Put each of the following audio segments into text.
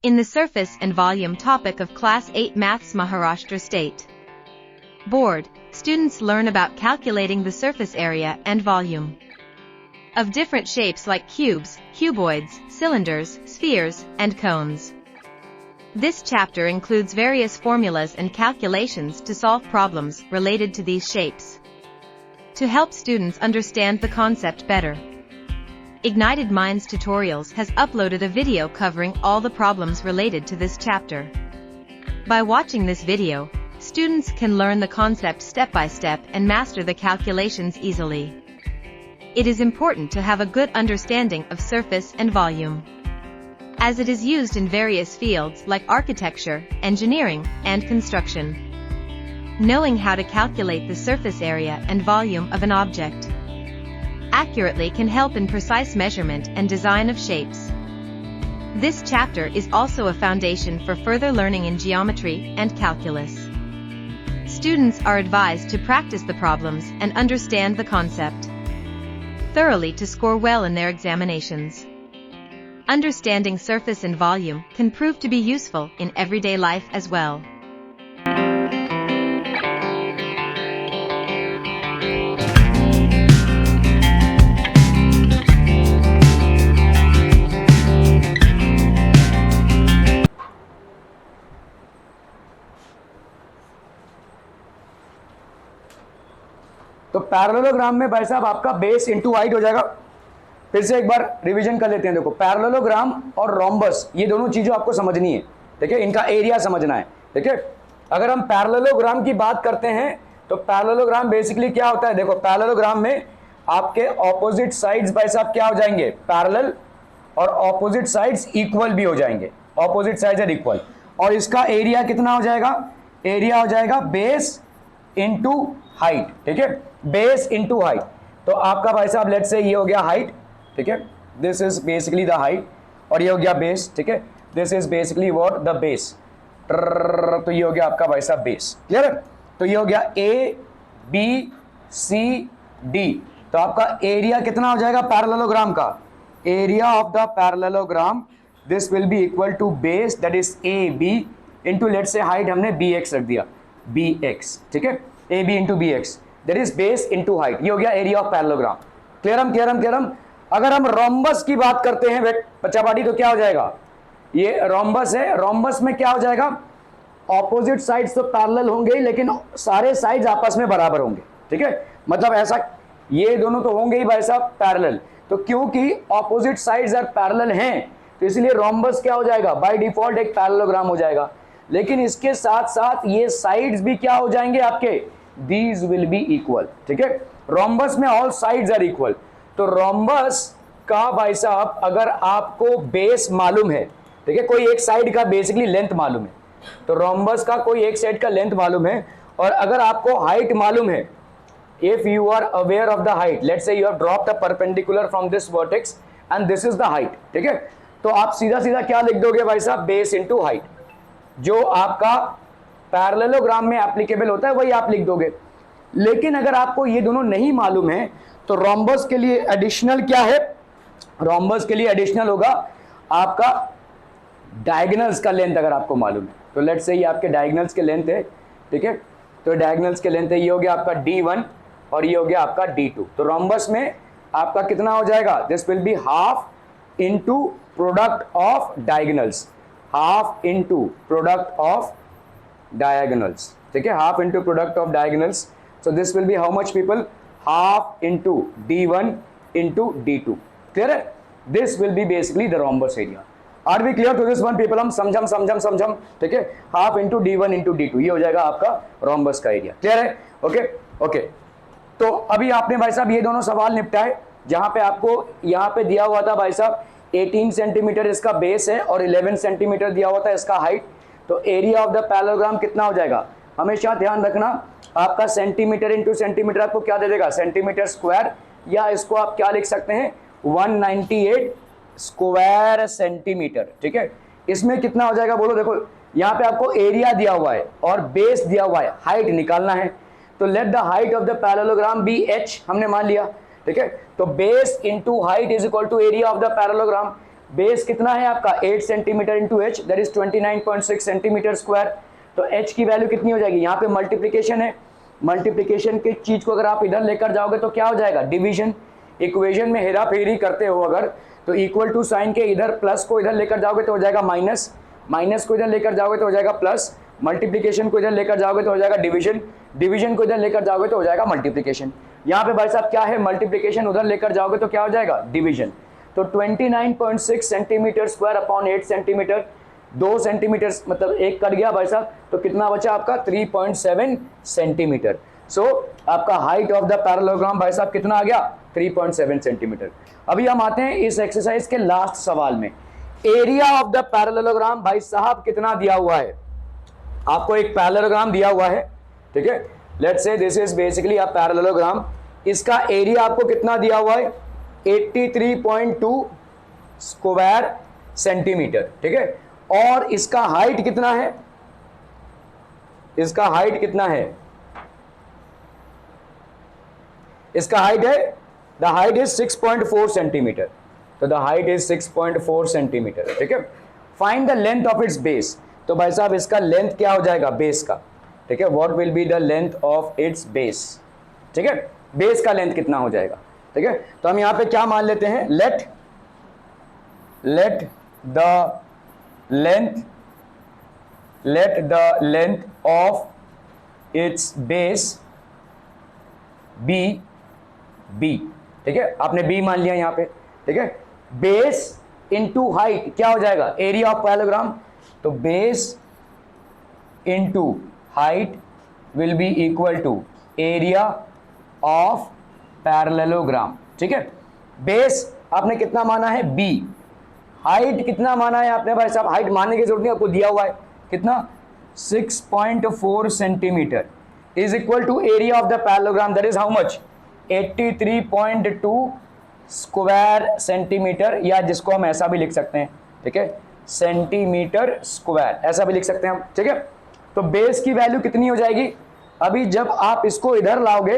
in the surface and volume topic of Class 8 Maths Maharashtra State Board, students learn about calculating the surface area and volume of different shapes like cubes, cuboids, cylinders, spheres, and cones. This chapter includes various formulas and calculations to solve problems related to these shapes. To help students understand the concept better, Ignited Minds Tutorials has uploaded a video covering all the problems related to this chapter. By watching this video, students can learn the concept step by step and master the calculations easily. It is important to have a good understanding of surface and volume, as it is used in various fields like architecture, engineering, and construction. Knowing how to calculate the surface area and volume of an object accurately can help in precise measurement and design of shapes. This chapter is also a foundation for further learning in geometry and calculus. Students are advised to practice the problems and understand the concept thoroughly to score well in their examinations. Understanding surface and volume can prove to be useful in everyday life as well. तो parallelogram में भाई साहब आपका base into height हो जाएगा। फिर से एक बार रिवीजन कर लेते हैं। देखो, पैरेललोग्राम और रोम्बस ये दोनों चीजें आपको समझनी है, ठीक है। इनका एरिया समझना है, ठीक है। अगर हम पैरेललोग्राम की बात करते हैं तो पैरेललोग्राम बेसिकली क्या होता है? देखो, पैरेललोग्राम में आपके ऑपोजिट साइड्स भाई साहब क्या हो जाएंगे? पैरेलल, और ऑपोजिट साइड्स इक्वल भी हो जाएंगे। Opposite sides are equal. और इसका एरिया कितना हो जाएगा? एरिया हो जाएगा बेस इंटू हाइट, ठीक है। Base into height. तो आपका भाई साहब लेट्स से ये हो गया हाइट, ठीक है। This is basically the height, और ये हो गया बेस, ठीक है। This is basically what? The base. तो ये हो गया आपका भाई साहब बेस। क्लियर है? तो ये हो गया ए बी सी डी। तो आपका एरिया कितना हो जाएगा पैरेललोग्राम का? Area of the parallelogram this will be equal to base, that is A B into let's say height हमने बी एक्स रख दिया, बी एक्स, ठीक है। A B into B X, that is base into height. ये हो गया area of parallelogram. Clear. अगर हम रोम्बस की बात करते हैं बच्चा पार्टी, तो क्या हो जाएगा? ये रोम्बस है। रोम्बस में क्या हो जाएगा? ऑपोजिट साइड्स तो पैरेलल होंगे ही, लेकिन सारे साइड्स आपस में बराबर होंगे, ठीक है। मतलब ऐसा ये दोनों तो होंगे ही भाई साहब पैरेलल। तो क्योंकि ऑपोजिट साइड्स आर पैरेलल हैं, तो इसलिए रोम्बस क्या हो जाएगा? बाय डिफॉल्ट एक पैरेललोग्राम हो जाएगा। लेकिन इसके साथ साथ ये साइड्स भी क्या हो जाएंगे आपके? दीज विल बी इक्वल, ठीक है। रोम्बस में ऑल साइड्स आर इक्वल। तो रोम्बस का भाई साहब अगर आपको बेस मालूम है, ठीक है, कोई एक साइड का बेसिकली लेंथ मालूम है, तो रोम्बस का कोई एक साइड का लेंथ मालूम है, और अगर आपको हाइट मालूम है, if you are aware of the height, let's say you have dropped a perpendicular from this vertex and this is the height, ठीक है। तो आप सीधा सीधा क्या लिख दोगे भाई साहब? Base into height. जो आपका पैरेललोग्राम में एप्लीकेबल होता है वही आप लिख दोगे। लेकिन अगर आपको ये दोनों नहीं मालूम है तो रोम्बस के लिए एडिशनल क्या है? रोम्बस के लिए एडिशनल होगा आपका डायगोनल्स का लेंथ। अगर आपको मालूम है तो लेट्स से ये आपके डायगोनल्स के लेंथ है, ठीक है। तो डायगोनल्स के लेंथ है, ये हो गया आपका D1 और ये हो गया आपका D2। तो रोम्बस में आपका कितना हो जाएगा? This will be half into product of diagonals, half into product of diagonals, ठीक है। Half into product of diagonals. So this will be how much people? Half into D1 into D2। Clear है? This will be basically the rhombus area. Are we clear to this one people? हम समझम, ठीक है। Half into D1 into D2, ये हो जाएगा आपका rhombus का एरिया। क्लियर है? ओके। तो अभी आपने भाई साहब ये दोनों सवाल निपटाए, जहां पे आपको यहाँ पे दिया हुआ था भाई साहब 18 सेंटीमीटर इसका बेस है और 11 सेंटीमीटर दिया हुआ था इसका हाइट। तो एरिया ऑफ द पैरेललोग्राम कितना हो जाएगा? हमेशा ध्यान रखना, आपका सेंटीमीटर इंटू सेंटीमीटर आपको क्या दे देगा? सेंटीमीटर स्क्वायर, या इसको आप क्या लिख सकते हैं? 198 स्क्वायर सेंटीमीटर, ठीक है। इसमें कितना हो जाएगा बोलो? देखो, यहाँ पे आपको एरिया दिया हुआ है और बेस दिया हुआ है, हाइट निकालना है। तो let the height of the parallelogram be h, हमने मान लिया, ठीक है। तो base into height is equal to area of the parallelogram. Base कितना है आपका 8 centimetre into H, that is 29.6 centimetre square. तो एच की वैल्यू कितनी हो जाएगी, यहाँ पे मल्टीप्लीकेशन है, मल्टीप्लीकेशन की चीज को अगर आप इधर लेकर जाओगे तो क्या हो जाएगा, डिवीजन। इक्वेशन में हेरा फेरी करते हो अगर, तो इक्वल टू साइन के इधर प्लस को इधर लेकर जाओगे तो हो जाएगा माइनस, माइनस को इधर लेकर जाओगे तो हो जाएगा प्लस, मल्टीप्लीकेशन को इधर लेकर जाओगे तो हो जाएगा डिवीजन, डिवीजन को इधर लेकर जाओगे तो हो जाएगा मल्टीप्लीकेशन। यहाँ पे भाई साहब क्या है, मल्टीप्लीकेशन, उधर लेकर जाओगे तो क्या हो जाएगा, डिवीजन। तो 29.6 centimetre square upon 8 centimetre, 2 centimetre मतलब एक कट गया भाई साहब, तो कितना बचा आपका 3.7 सेंटीमीटर। सो आपका हाइट ऑफ द पैरेललोग्राम भाई साहब कितना आ गया, 3.7 सेंटीमीटर। अभी हम आते हैं इस एक्सरसाइज के लास्ट सवाल में। एरिया ऑफ द पैरेललोग्राम भाई साहब कितना दिया हुआ है, आपको एक पैरेललोग्राम दिया हुआ है, ठीक है, लेट्स से this is basically a parallelogram, इसका एरिया आपको कितना दिया हुआ है 83.2 स्क्वायर सेंटीमीटर, ठीक है, और इसका हाइट कितना है, इसका हाइट कितना है, इसका हाइट है, द हाइट इज 6.4 सेंटीमीटर, तो द हाइट इज 6.4 सेंटीमीटर, ठीक है। Find the length of its base, तो भाई साहब इसका लेंथ क्या हो जाएगा बेस का, ठीक है, what will be the length of its base, ठीक है, बेस का लेंथ कितना हो जाएगा, ठीक है। तो हम यहां पे क्या मान लेते हैं, let the length of its base be, ठीक है, आपने बी मान लिया यहां पे, ठीक है। बेस इंटू हाइट क्या हो जाएगा, एरिया ऑफ पैरेललोग्राम, तो base into height will be equal to area of parallelogram, ठीक है। बेस आपने कितना माना है बी, हाइट कितना माना है आपने भाई साहब, हाइट मानने की जरूरत नहीं, आपको दिया हुआ है कितना 6.4 centimetre is equal to area of the parallelogram, that is how much 83.2 square centimetre, या जिसको हम ऐसा भी लिख सकते हैं, ठीक है, सेंटीमीटर स्क्वायर, ऐसा भी लिख सकते हैं हम, ठीक है। तो बेस की वैल्यू कितनी हो जाएगी, अभी जब आप इसको इधर लाओगे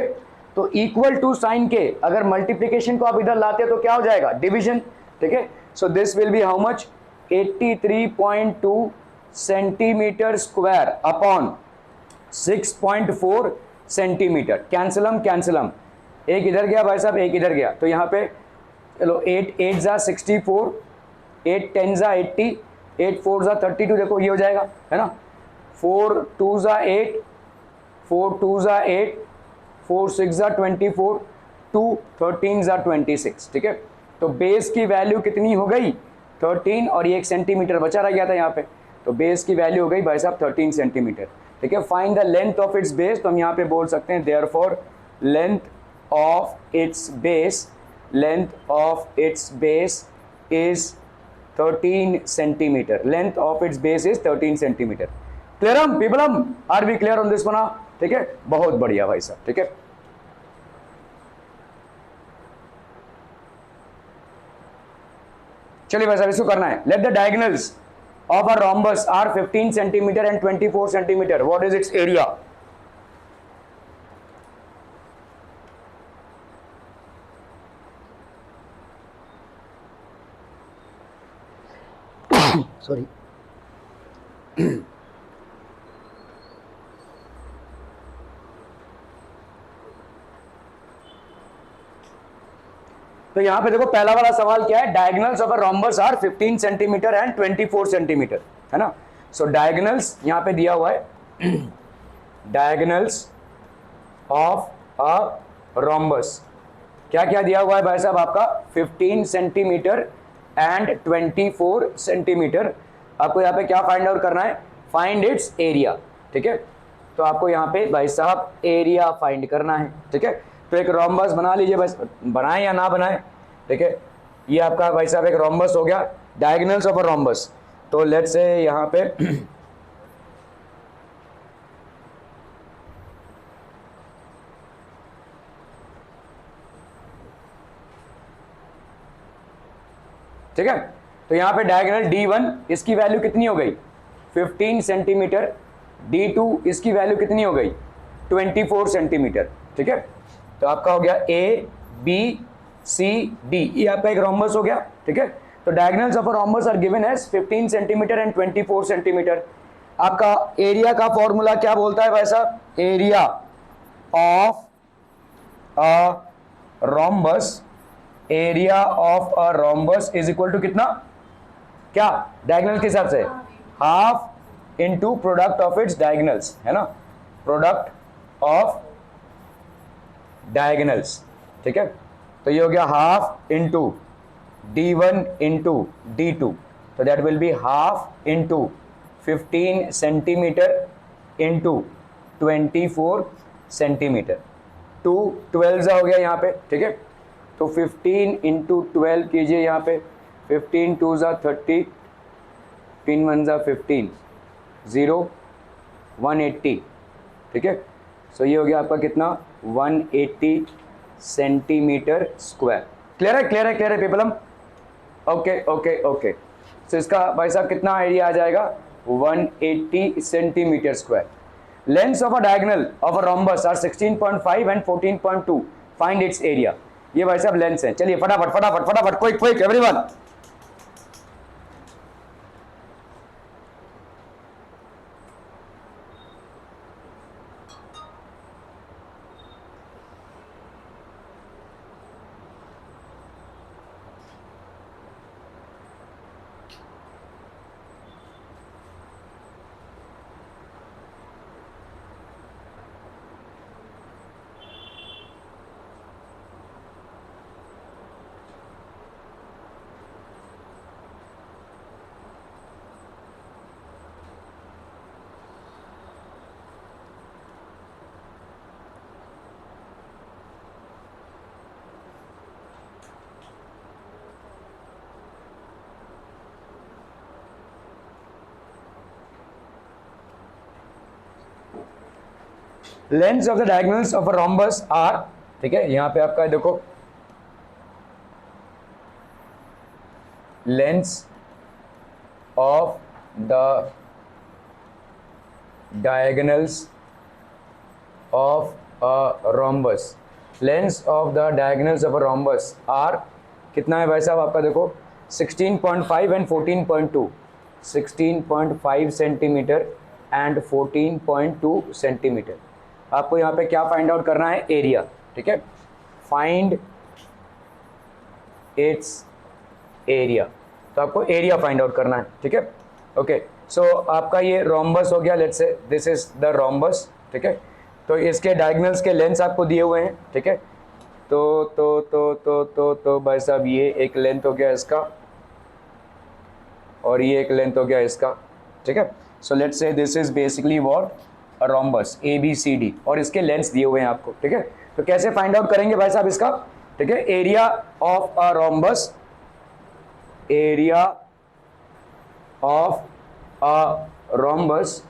तो इक्वल टू साइन के अगर मल्टीप्लीकेशन को आप इधर लाते हैं तो क्या हो जाएगा, डिवीजन, ठीक है। So this will be how much 83.2 centimetre square upon 6.4 centimetre, कैंसलम, एक इधर गया भाई साहब, एक इधर गया, तो यहाँ पे चलो 8 जा 64, 8 10 जा 80, 8 4 जा 32, देखो ये हो जाएगा, है ना, 4 2 जा 8, 4 2 जा 8, 4 6 जा 24, 2 13 जा 26, ठीक है। तो बेस की वैल्यू कितनी हो गई 13, और ये 1 सेंटीमीटर बचा रह गया था यहाँ पे, तो बेस की वैल्यू हो गई भाई साहब 13 सेंटीमीटर, ठीक है। Find the length of its base, तो हम यहाँ पे बोल सकते हैं therefore length of its base is 13 centimetre, length of its base is 13 centimetre. क्लियरम पीपलम, are we clear on this one, ठीक है, बहुत बढ़िया भाई साहब, ठीक है। चलिए भाई साहब इसको करना है, let the diagonals of a rhombus are 15 centimetre and 24 centimetre, what is its area. Sorry, तो यहां पे देखो पहला वाला सवाल क्या है, diagonals of a rhombus are 15 centimetre and 24 centimetre, है ना। सो डायगोनल्स यहां पे दिया हुआ है डायगोनल्स ऑफ अ रोम्बस, क्या क्या दिया हुआ है भाई साहब आपका 15 सेंटीमीटर एंड 24 सेंटीमीटर। आपको यहाँ पे क्या फाइंड आउट करना है, फाइंड इट्स एरिया, ठीक है। तो आपको यहाँ पे भाई साहब एरिया फाइंड करना है, ठीक है। तो एक रोम्बस बना लीजिए, बस बनाएं या ना बनाएं, ठीक है। ये आपका भाई साहब एक रोम्बस हो गया, डायगोनल्स ऑफ अ रोम्बस। तो लेट्स से यहाँ पे ठीक है। तो यहाँ पे डायगोनल D1 इसकी वैल्यू कितनी हो गई 15 सेंटीमीटर, D2 इसकी वैल्यू कितनी हो गई 24 सेंटीमीटर, ठीक है। तो आपका हो गया A B C D, ये आपका एक रोम्बस हो गया, ठीक है। तो तो diagonals of a rhombus are given as 15 centimetre and 24 centimetre. आपका एरिया का फॉर्मूला क्या बोलता है भाई साहब? Area of a rhombus, area of a rhombus is equal to कितना? क्या डायगोनल के हिसाब से? Half into product of its diagonals, है ना, प्रोडक्ट ऑफ डायगोनल्स। ठीक है, तो ये हो गया half into d1 into d2, तो that will be half into 15 centimetre into 24 centimetre, 2 12 हो गया यहाँ पे। ठीक है, तो 15 इंटू 12 कीजिए यहाँ पे, 15 2 30, 3 1 15, 0 180। ठीक है, सो ये हो गया आपका कितना? 180 सेंटीमीटर स्क्वायर। क्लियर है, क्लियर है, क्लियर है people? Okay okay okay, so इसका भाई साहब कितना एरिया आ जाएगा? 180 centimetre square. Lengths of a diagonal of a rhombus are 16.5 and 14.2, find its area. ये भाई साहब लेंथ्स हैं। चलिए फटाफट फटाफट फटाफट, quick quick everyone. Lengths of the diagonals of a rhombus are, ठीक है, यहां पे आपका देखो lengths of the diagonals of a rhombus, lengths of the diagonals of a rhombus are कितना है भाई साहब आपका? देखो 16.5 एंड 14.2, 16.5 सेंटीमीटर एंड 14.2 सेंटीमीटर। आपको यहाँ पे क्या फाइंड आउट करना है? एरिया। ठीक है, फाइंड इट्स एरिया, तो आपको एरिया फाइंड आउट करना है। ठीक है, ओके, सो आपका ये रोम्बस हो गया, let's say this is the rhombus. ठीक है, तो इसके डायगोनल्स के लेंथ्स आपको दिए हुए हैं। ठीक है, तो भाई साहब ये एक लेंथ हो गया इसका और ये एक लेंथ हो गया इसका। ठीक है, so let's say this is basically what? A rhombus ABCD, और इसके लेंथ्स दिए हुए हैं आपको। ठीक है, तो कैसे फाइंड आउट करेंगे भाई साहब इसका? ठीक है, area of a rhombus, area of a rhombus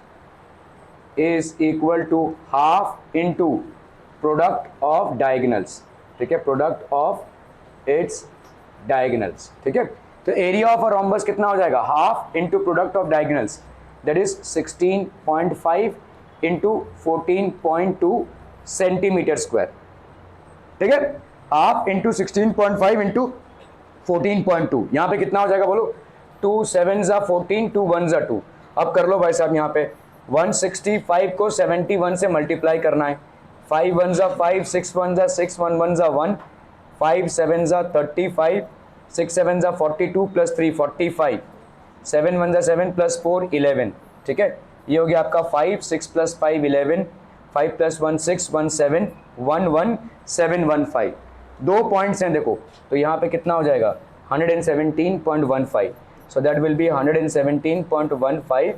is equal to half into product of diagonals. ठीक है, प्रोडक्ट ऑफ इट्स डायगोनल्स। ठीक है, तो एरिया ऑफ अ रोम्बस कितना हो जाएगा? Half into product of diagonals, that is 16.5 into 14.2 centimetre square. ठीक है, हाफ इंटू 16.5 इंटू 14.2, यहाँ पे कितना हो जाएगा बोलो? 2 7 14, 2 1 2। अब कर लो भाई साहब, यहाँ पे 165 को 71 से मल्टीप्लाई करना है। 5 1 5, 6 1 6, 1 1 1, 5 7 35, 6 7 42 प्लस 3 45, 7 1 7 प्लस 4 11। ठीक है, ये हो गया आपका 5 6 प्लस 5 11, 5 प्लस 1 6 1 7 1 1 7 1 5। दो पॉइंट्स हैं देखो, तो यहाँ पे कितना हो जाएगा? 117.15, so that will be 117.15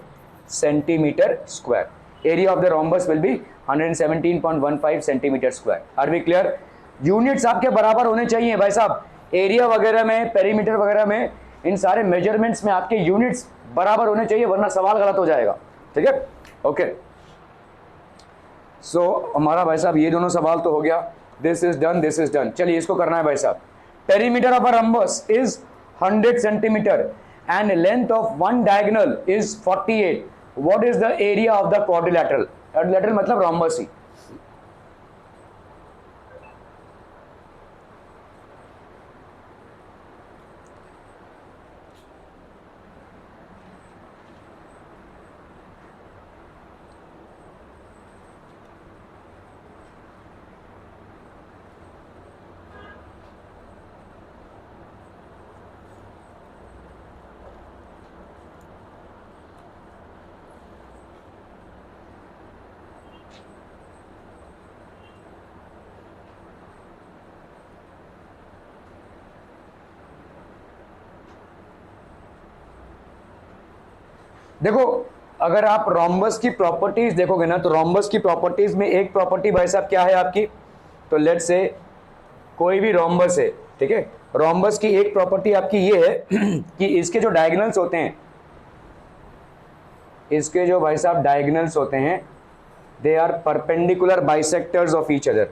centimetre square. Area of the rhombus will be 117.15 centimetre square. Are we clear? Units आपके बराबर होने चाहिए भाई साहब, एरिया वगैरह में, पेरीमीटर वगैरह में, इन सारे मेजरमेंट्स में आपके यूनिट्स बराबर होने चाहिए, वरना सवाल गलत हो जाएगा। ठीक है, ओके, सो हमारा भाई साहब ये दोनों सवाल तो हो गया, this is done, this is done. चलिए इसको करना है भाई साहब। Perimeter of a rhombus is 100 centimetre and length of one diagonal is 48, what is the area of the quadrilateral? Quadrilateral मतलब रम्बस ही। देखो अगर आप रोम्बस की प्रॉपर्टीज देखोगे ना, तो रोम्बस की प्रॉपर्टीज में एक प्रॉपर्टी भाई साहब क्या है आपकी, तो लेट्स से कोई भी रोम्बस है, ठीक है, रोम्बस की एक प्रॉपर्टी आपकी ये है कि इसके जो डायगोनल्स होते हैं, इसके जो भाई साहब डायगोनल्स होते हैं, they are perpendicular bisectors of each other.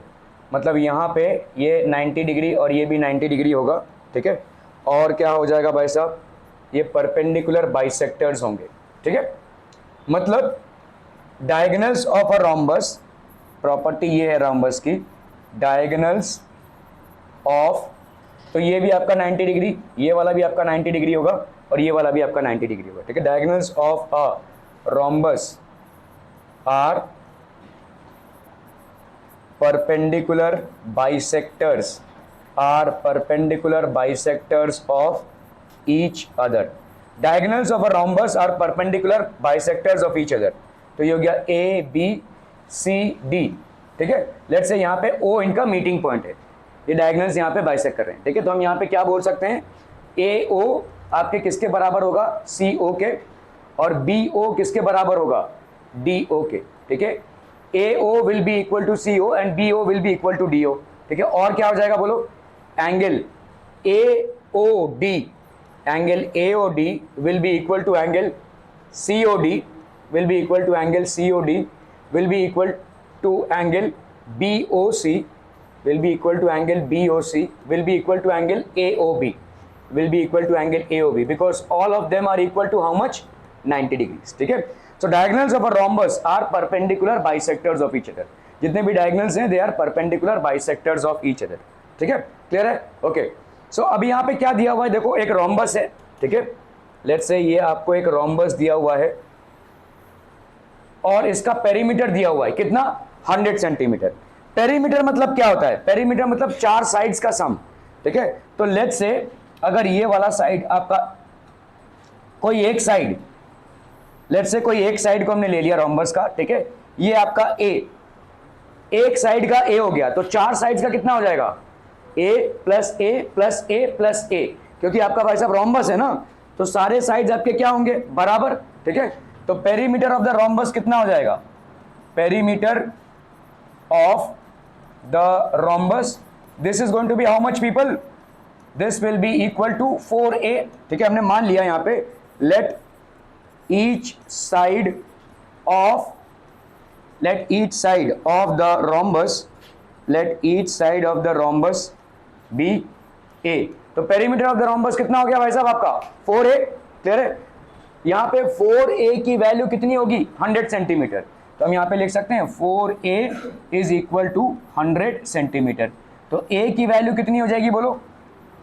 मतलब यहाँ पे ये 90 डिग्री और ये भी 90 डिग्री होगा, ठीक है, और क्या हो जाएगा भाई साहब, ये परपेंडिकुलर बाइसेक्टर्स होंगे, ठीक है। मतलब diagonals of a rhombus, property ये है रोम्बस की, डायगोनल्स ऑफ, तो ये भी आपका 90 डिग्री, ये वाला भी आपका 90 डिग्री होगा और ये वाला भी आपका 90 डिग्री होगा, ठीक है। Diagonals of a rhombus are perpendicular bisectors, are perpendicular bisectors of each other. Diagonals of a rhombus are perpendicular bisectors of each other. तो ये हो गया A, B, C, D, ठीक है। लेट्स से यहाँ पे O इनका मीटिंग पॉइंट है, ये डायगोनल्स यहाँ पे बाइसेक्ट कर रहे हैं, ठीक है। तो हम यहाँ पे क्या बोल सकते हैं, AO आपके किसके बराबर होगा, CO के, और BO किसके बराबर होगा, DO के, ठीक है। AO will be equal to CO and BO will be equal to DO, ठीक है। और क्या हो जाएगा बोलो, angle AOD, angle AOD will be equal to angle COD, will be equal to angle COD, will be equal to angle BOC, will be equal to angle BOC, will be equal to angle AOB, will be equal to angle AOB, because all of them are equal to how much, 90 degrees, ठीक है। So diagonals of a rhombus are perpendicular bisectors of each other. जितने भी diagonals हैं, they are perpendicular bisectors of each other. ठीक है, clear है, okay. सो अभी यहाँ पे क्या दिया हुआ है, देखो एक रोम्बस है, ठीक है, लेट्स से ये आपको एक रोम्बस दिया हुआ है और इसका पेरीमीटर दिया हुआ है कितना, 100 सेंटीमीटर। पेरीमीटर मतलब क्या होता है, पेरीमीटर मतलब चार साइड्स का सम, ठीक है। तो लेट्स से अगर ये वाला साइड आपका, कोई एक साइड, लेट्स से कोई एक साइड को हमने ले लिया रोम्बस का, ठीक है, ये आपका A, एक साइड का A हो गया, तो चार साइड्स का कितना हो जाएगा, A plus A plus A plus A, क्योंकि आपका भाई साहब रोम्बस है ना, तो सारे साइड्स आपके क्या होंगे, बराबर, ठीक है। तो पेरीमीटर ऑफ द रोम्बस कितना हो जाएगा, perimeter of the rhombus, this is going to be how much people, this will be equal to 4A, ठीक है। हमने मान लिया यहां पे, let each side of the rhombus, let each side of the rhombus be A। तो perimeter of the rhombus कितना हो गया भाई साहब आपका, 4A, क्लियर है। यहाँ पे 4A की वैल्यू कितनी होगी, 100 सेंटीमीटर, तो हम यहाँ पे लिख सकते हैं 4A is equal to 100 centimetre. तो A की वैल्यू कितनी हो जाएगी बोलो,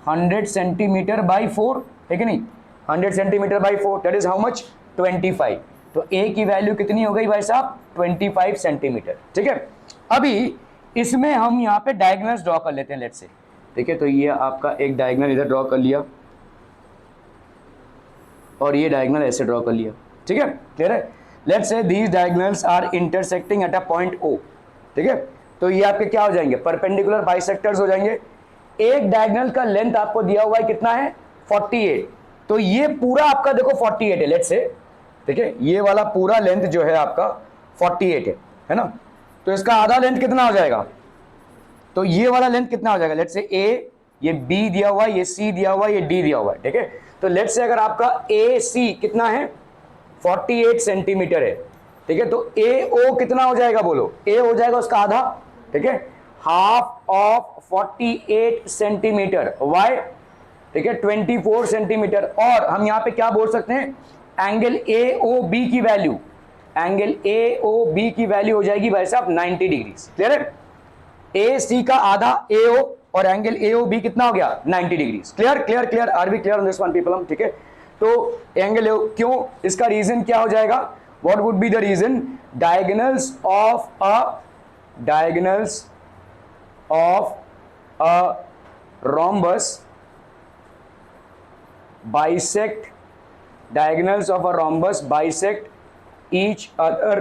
100 सेंटीमीटर बाई 4, है कि नहीं, 100 centimetre by 4, that is how much, 25। तो A की वैल्यू कितनी हो गई भाई साहब, 25 सेंटीमीटर, ठीक है। अभी इसमें हम यहाँ पे डायगोनल्स ड्रॉ कर लेते हैं, लेट्स से, ठीक है। तो ये आपका एक डायगोनल इधर ड्रॉ कर लिया और ये डायगोनल ऐसे ड्रॉ कर लिया, ठीक है, क्लियर है। Let's say these diagonals are intersecting at a point O, ठीक है। तो ये आपके क्या हो जाएंगे, परपेंडिकुलर बाइसेक्टर्स हो जाएंगे। एक डायगोनल का लेंथ आपको दिया हुआ है कितना है, 48, तो ये पूरा आपका देखो 48 है, लेट्स से, ठीक है, ये वाला पूरा लेंथ जो है आपका 48 है ना। तो इसका आधा लेंथ कितना हो जाएगा, तो ये वाला लेंथ कितना हो जाएगा, लेट्स से A, ये B दिया हुआ है, ये C दिया हुआ है, ये D दिया हुआ है, ठीक है। तो लेट्स से अगर आपका AC कितना है, 48 सेंटीमीटर है, ठीक है। तो AO कितना हो जाएगा बोलो, A हो जाएगा उसका आधा, ठीक है, हाफ ऑफ 48 सेंटीमीटर, वाई, ठीक है, 24 सेंटीमीटर। और हम यहां पे क्या बोल सकते हैं, एंगल AOB की वैल्यू, एंगल AOB की वैल्यू हो जाएगी भाई साहब 90 डिग्री, क्लियर है। AC का आधा AO और एंगल AOB कितना हो गया, 90 degree, clear clear clear, are be clear on this one people, ठीक है। तो एंगल क्यों, इसका रीजन क्या हो जाएगा, what would be the reason, diagonals of a rhombus bisect, diagonals of a rhombus bisect each other,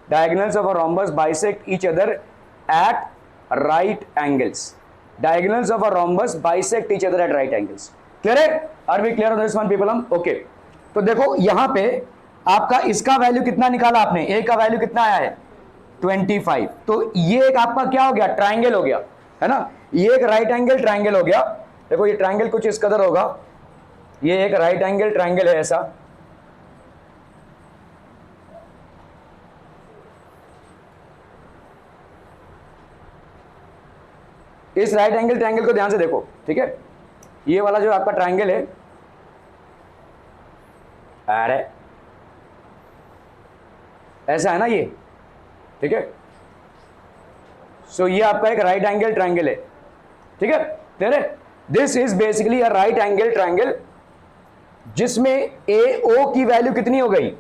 diagonals of a rhombus bisect each other at right angles, diagonals of a rhombus bisect each other at right angles, clear है, are we clear on this one people, हम okay. तो देखो यहाँ पे आपका इसका value कितना निकाला आपने, ए का वैल्यू कितना आया है 25। तो ये एक आपका क्या हो गया, ट्राइंगल हो गया, है ना, ये एक राइट एंगल ट्राइंगल हो गया। देखो ये ट्राइंगल कुछ इस कदर होगा, ये एक राइट एंगल ट्राइंगल है ऐसा, इस राइट एंगल ट्राइंगल को ध्यान से देखो, ठीक है। ये वाला जो आपका ट्राइंगल है, अरे ऐसा है ना ये, ठीक है। सो ये आपका एक राइट एंगल ट्राइंगल है, ठीक है। तेरे this is basically a right angle triangle जिसमें ए ओ की वैल्यू कितनी हो गई,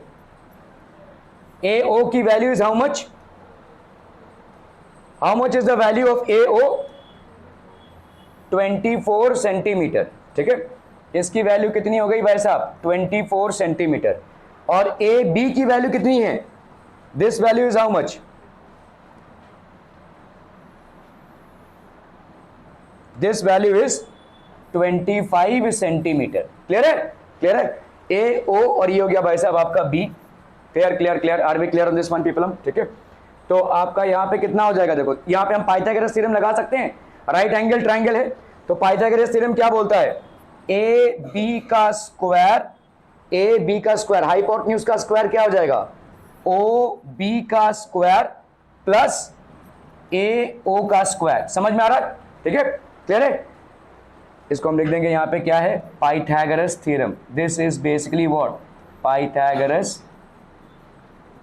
ए ओ की value is how much is the value of A O 24 centimetre, ठीक है। इसकी वैल्यू कितनी हो गई भाई साहब 24 सेंटीमीटर। और ए बी की वैल्यू कितनी है, this value is how much, this value is 25 centimetre. Clear है, क्लियर है। ए ओ और ये हो गया भाई साहब आपका B. Clear clear clear, are we clear on this one people, ठीक है। तो आपका यहां पे कितना हो जाएगा, देखो यहां पे हम पाइथागोरस थ्योरम लगा सकते हैं, राइट एंगल ट्राइंगल है तो पाइथागोरस थ्योरम क्या बोलता है, ए बी का स्क्वायर, ए बी का स्क्वायर, हाइपोटेन्यूज का स्क्वायर क्या हो जाएगा, ओ बी का स्क्वायर प्लस ए ओ का स्क्वायर। समझ में आ रहा है, ठीक है, क्लियर है। इसको हम लिख देंगे यहां पे क्या है, Pythagoras theorem. This is basically what, Pythagoras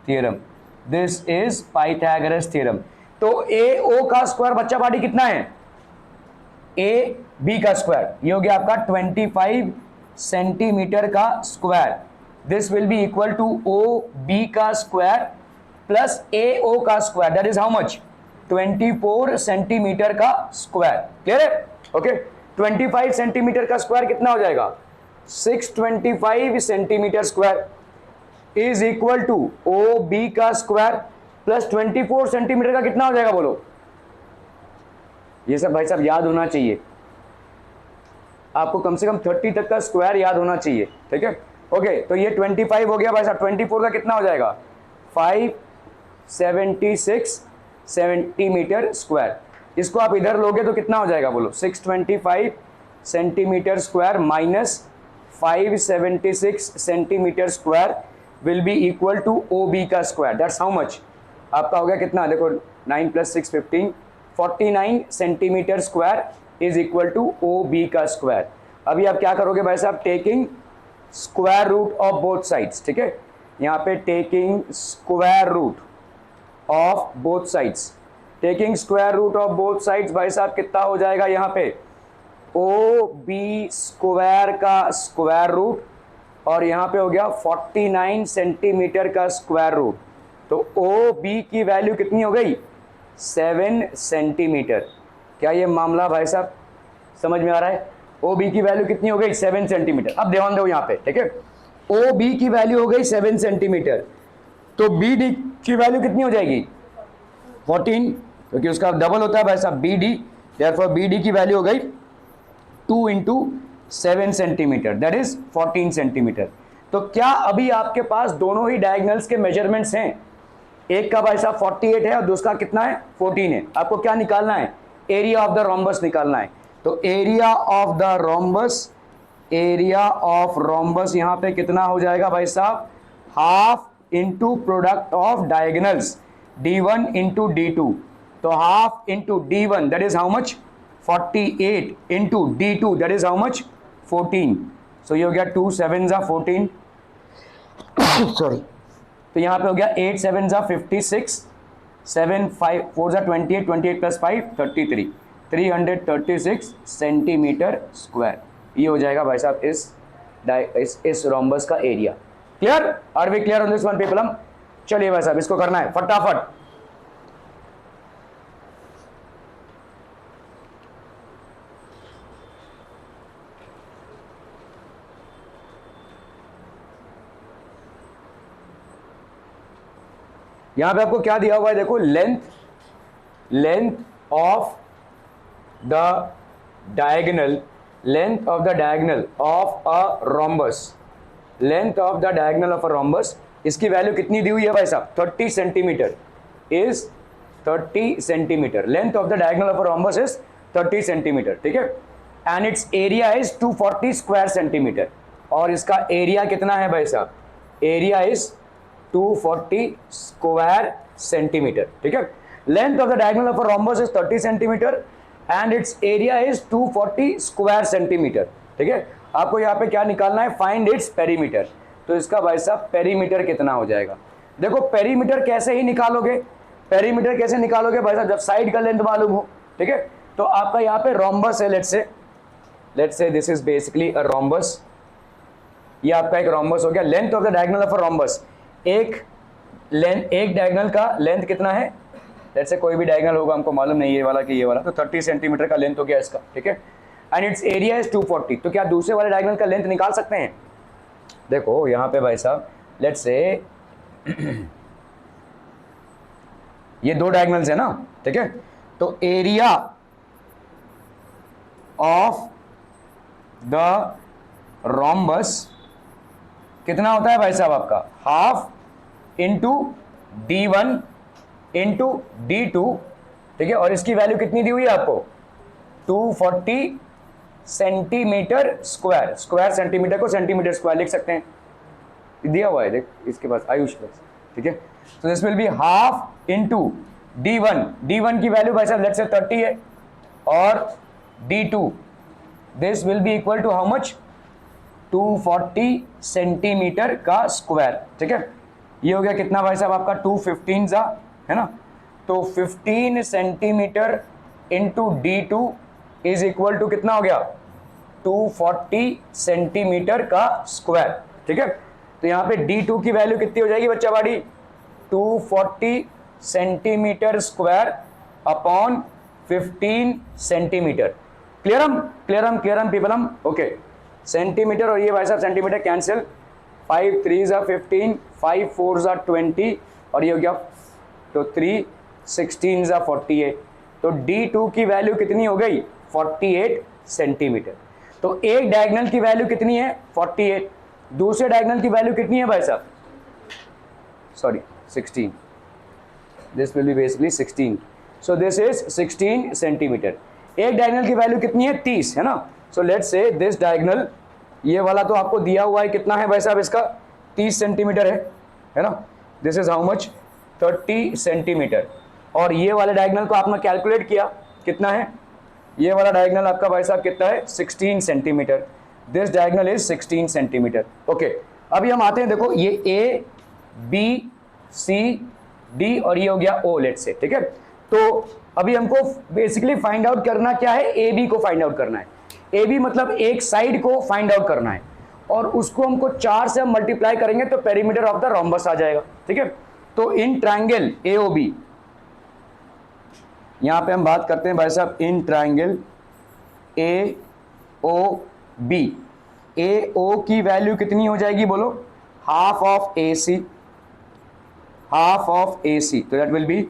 theorem, this is Pythagoras theorem. तो ए ओ का स्क्वायर बच्चा पार्टी कितना है, ए बी का स्क्वायर, ये हो गया आपका 25 सेंटीमीटर का square. This will be equal to O B का स्क्वायर प्लस ए ओ का square, that is how much 24 centimetre का स्क्वायर। क्लियर है, ओके। 25 सेंटीमीटर का स्क्वायर कितना हो जाएगा, 625 centimetre square is equal to O B का स्क्वायर प्लस 24 सेंटीमीटर का कितना हो जाएगा बोलो। ये सब भाई साहब याद होना चाहिए आपको, कम से कम 30 तक का स्क्वायर याद होना चाहिए, ठीक है, ओके। तो ये 25 हो गया भाई साहब, 24 का कितना हो जाएगा 576 सेंटीमीटर स्क्वायर। इसको आप इधर लोगे तो कितना हो जाएगा बोलो, 625 centimetre square minus 576 centimetre square will be equal to O B का स्क्वायर, दैट्स हाउ मच। आपका हो गया कितना, देखो 9 + 6 15, 49 centimetre square is equal to O B का स्क्वायर। अभी आप क्या करोगे भाई साहब, taking square root of both sides, ठीक है। यहाँ पे taking square root of both sides, taking square root of both sides भाई साहब कितना हो जाएगा यहाँ पे, ओ बी स्क्वायर का स्क्वायर रूट और यहाँ पे हो गया 49 सेंटीमीटर का स्क्वायर रूट। तो ओ बी की वैल्यू कितनी हो गई 7 सेंटीमीटर। क्या ये मामला भाई साहब समझ में आ रहा है, ओ बी की वैल्यू कितनी हो गई 7 सेंटीमीटर। अब ध्यान दो यहाँ पे, ठीक है, ओ बी की वैल्यू हो गई 7 सेंटीमीटर, तो बी डी की वैल्यू कितनी हो जाएगी 14, क्योंकि उसका डबल होता है भाई साहब B D, therefore B D की वैल्यू हो गई 2 × 7 सेंटीमीटर, दैट इज 14 सेंटीमीटर। तो क्या अभी आपके पास दोनों ही डायगोनल्स के मेजरमेंट्स हैं, एक का भाई साहब 48 है और दूसरा कितना है 14 है। आपको क्या निकालना है, एरिया ऑफ द रोम्बस निकालना है। तो area of the rhombus, area of rhombus यहाँ पे कितना हो जाएगा भाई साहब, half into product of diagonals d1 × d2, तो half into d1 that is how much 48 into d2 that is how much 14। सो ये हो गया 2 7 = 14 सॉरी, तो यहाँ पे हो गया 8 7 = 56, 7 5 4 = 28, 28 + 5 33, 336 सेंटीमीटर स्क्वायर। ये हो जाएगा भाई साहब इस रोम्बस का area. Clear, are we clear on this one people. हम चलिए भाई साहब इसको करना है फटाफट। यहां पे आपको क्या दिया हुआ है, देखो length of the diagonal, length of the diagonal of a rhombus, length of the diagonal of a rhombus इसकी वैल्यू कितनी दी हुई है भाई साहब, 30 centimetre is 30 centimetre, length of the diagonal of a rhombus is 30 centimetre, ठीक है, and it's area is 240 square centimetre, और इसका एरिया कितना है भाई साहब, एरिया इज 240 स्क्वायर सेंटीमीटर, ठीक है, length of the diagonal of a rhombus is 30 centimetre and it's area is 240 square centimetre, ठीक है। आपको यहाँ पे क्या निकालना है, फाइंड इट्स पेरीमीटर, तो इसका भाई साहब पेरीमीटर कितना हो जाएगा। देखो पेरीमीटर कैसे ही निकालोगे, पेरीमीटर कैसे निकालोगे भाई साहब, जब साइड का लेंथ मालूम हो, ठीक है। तो आपका यहाँ पे रोम्बस है, लेट्स से this is basically a rhombus, ये आपका एक रोम्बस हो गया। Length of the diagonal of a rhombus, एक डायगोनल का लेंथ कितना है, लेट्स से कोई भी डायगोनल होगा, हमको मालूम नहीं ये वाला कि ये वाला, तो 30 सेंटीमीटर का लेंथ हो गया इसका, ठीक है, एंड इट्स एरिया इज 240। तो क्या दूसरे वाले डायगोनल का लेंथ निकाल सकते हैं। देखो यहाँ पे भाई साहब लेट्स से ये दो डायगोनल्स है ना, ठीक है, तो एरिया ऑफ द रोम्बस कितना होता है भाई साहब आपका, half into d1 into d2, ठीक है, और इसकी वैल्यू कितनी दी हुई है आपको, 240 सेंटीमीटर स्क्वायर, स्क्वायर सेंटीमीटर को सेंटीमीटर स्क्वायर लिख सकते हैं, दिया हुआ है देख इसके पास आयुष बस, ठीक है। तो this will be half into d1 की वैल्यू भाई साहब लेट्स से 30 है, और d2 this will be equal to how much, 240 centimetre का स्क्वायर, ठीक है। ये हो गया कितना भाई साहब आपका 215 जा, है ना, तो 15 centimetre into d2 is equal to कितना हो गया, 240 सेंटीमीटर का स्क्वायर, ठीक है। तो यहाँ पे d2 की वैल्यू कितनी हो जाएगी बच्चा बाड़ी, 240 सेंटीमीटर स्क्वायर अपॉन 15 सेंटीमीटर, क्लियरम पीपलम, ओके। सेंटीमीटर और ये भाई साहब सेंटीमीटर कैंसिल, 5 3 15, 5 4 20, और ये हो गया तो 3 16 48, तो d2 की वैल्यू कितनी हो गई, 48 सेंटीमीटर। तो एक डायगोनल की वैल्यू कितनी है, 48, दूसरे डायगोनल की वैल्यू कितनी है भाई साहब, sorry 16, this will be basically 16, so this is 16 centimetre. एक डायगोनल की वैल्यू कितनी है, 30, है ना, so let's say this diagonal, ये वाला तो आपको दिया हुआ है कितना है भाई साहब, इसका 30 सेंटीमीटर है ना, this is how much, 30 centimetre, और ये वाले डायगोनल को आपने कैलकुलेट किया कितना है, ये वाला डायगोनल आपका भाई साहब कितना है, 16 centimetre, this diagonal is 16 centimetre, okay. अभी हम आते हैं, देखो ये ए बी सी डी और ये हो गया ओ लेट्स से, ठीक है। तो अभी हमको बेसिकली फाइंड आउट करना क्या है, ए बी को फाइंड आउट करना है, ए बी मतलब एक साइड को फाइंड आउट करना है, और उसको हमको 4 से हम मल्टीप्लाई करेंगे तो पेरीमीटर ऑफ द रोम्बस आ जाएगा, ठीक है। तो इन ट्रायंगल एओबी, यहां पे हम बात करते हैं भाई साहब in triangle A O B, A O की वैल्यू कितनी हो जाएगी बोलो, half of A C, half of A C, तो that will be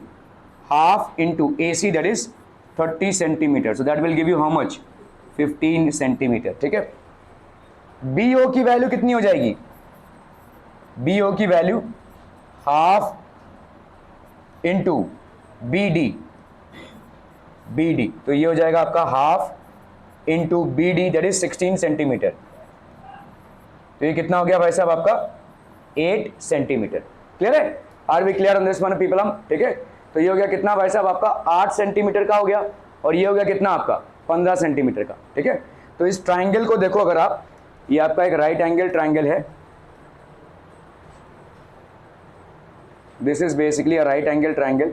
half into A C, that is 30 centimetre, so that will give you how much, 15 centimetre, ठीक है। B O की value कितनी हो जाएगी, बी ओ की value half into B D, B D, तो ये हो जाएगा आपका half into B D, that is 16 centimetre, तो ये कितना हो गया भाई साहब आपका 8 सेंटीमीटर, क्लियर है, are we clear on this one people हम, ठीक है। तो ये हो गया कितना भाई साहब आपका 8 सेंटीमीटर का हो गया, और ये हो गया कितना आपका 15 सेंटीमीटर का, ठीक है। तो इस ट्राइंगल को देखो अगर आप, ये आपका एक राइट एंगल ट्राइंगल है, this is basically a right angle triangle,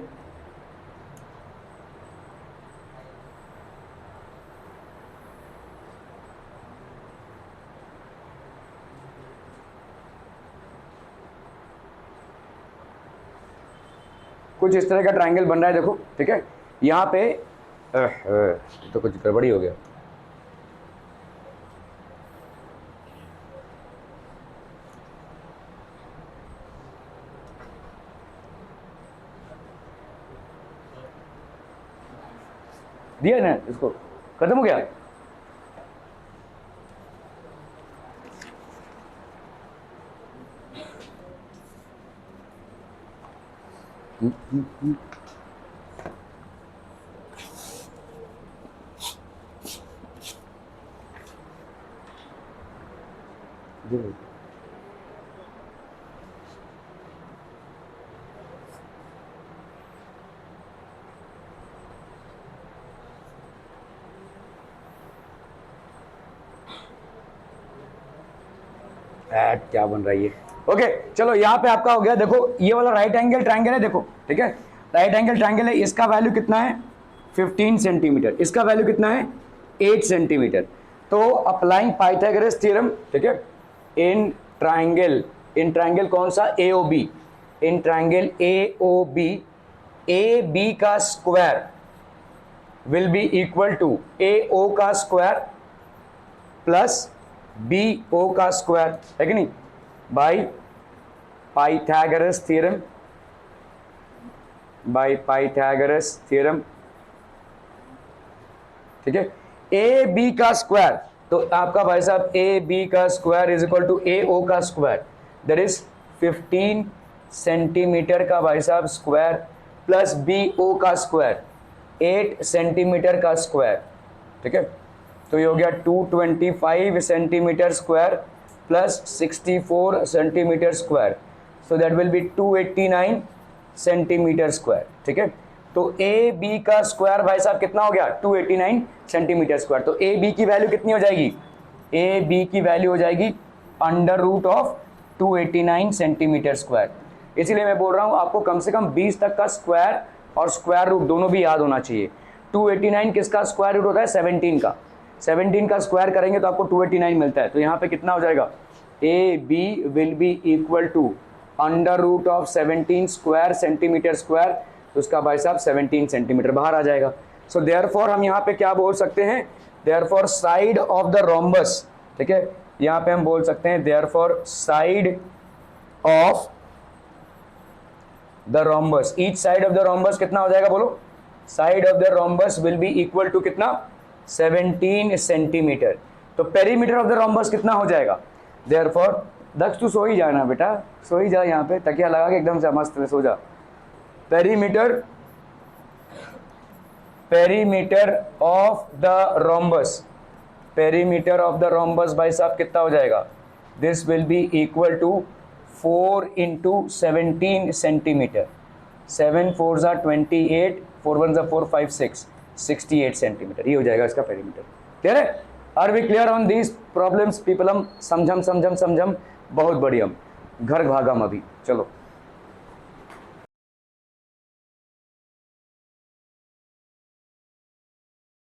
कुछ इस तरह का ट्राइंगल बन रहा है, देखो, ठीक है। यहाँ पे तो कुछ गड़बड़ी हो गया, दिया ना इसको, खत्म हो गया, क्या बन रही है। ओके चलो यहाँ पे आपका हो गया। देखो ये वाला राइट एंगल ट्रायंगल है, देखो ठीक है, राइट एंगल ट्रायंगल है, इसका वैल्यू कितना है 15 सेंटीमीटर, इसका वैल्यू कितना है 8 सेंटीमीटर। तो अप्लाइंग पाइथागोरस थ्योरम, ठीक है, इन ट्रायंगल कौन सा AOB, in triangle AOB AB का square will be equal to AO का स्क्वायर प्लस BO का स्क्वायर, है कि नहीं, by Pythagoras theorem, by Pythagoras theorem, ठीक है। AB का स्क्वायर, तो आपका भाई साहब AB का square is equal to AO का स्क्वायर, दैट इज 15 सेंटीमीटर का भाई साहब स्क्वायर प्लस BO का स्क्वायर 8 सेंटीमीटर का स्क्वायर, ठीक है। तो ये हो गया 225 centimetre square plus 64 centimetre square, so that will be 289 centimetre square, ठीक है। तो AB का स्क्वायर भाई साहब कितना हो गया 289 सेंटीमीटर स्क्वायर। तो AB की वैल्यू कितनी हो जाएगी, AB की वैल्यू हो जाएगी under root of 289 centimetre square. इसीलिए मैं बोल रहा हूँ आपको कम से कम 20 तक का स्क्वायर और स्क्वायर रूट दोनों भी याद होना चाहिए। 289 किसका स्क्वायर रूट होता है 17 का, 17 का स्क्वायर करेंगे तो आपको 289 मिलता है। तो यहाँ पे कितना हो जाएगा AB will be equal to under root of 17 square centimetre square, तो उसका भाई साहब 17 सेंटीमीटर बाहर आ जाएगा। सो देयरफॉर हम यहाँ पे क्या बोल सकते हैं, therefore side of the rhombus, ठीक है, यहाँ पे हम बोल सकते हैं therefore side of the rhombus, each side of the rhombus कितना हो जाएगा बोलो, side of the rhombus will be equal to कितना 17 सेंटीमीटर। तो पेरीमीटर ऑफ द रोम्बस कितना हो जाएगा, देयरफॉर दक्ष तू सो ही जाना बेटा, सो ही जा, यहाँ पे तकिया लगा के एकदम से मस्त में सो जा। Perimeter of the rhombus, perimeter of the rhombus भाई साहब कितना हो जाएगा, this will be equal to 4 into 17 centimetre, 7 4 ज़ा 28, 4 1 ज़ा 4 5 6 68 सेंटीमीटर, ये हो जाएगा इसका पेरीमीटर। क्लियर है, are we clear on these problems people, हम समझम बहुत बढ़िया, घर भागम अभी चलो।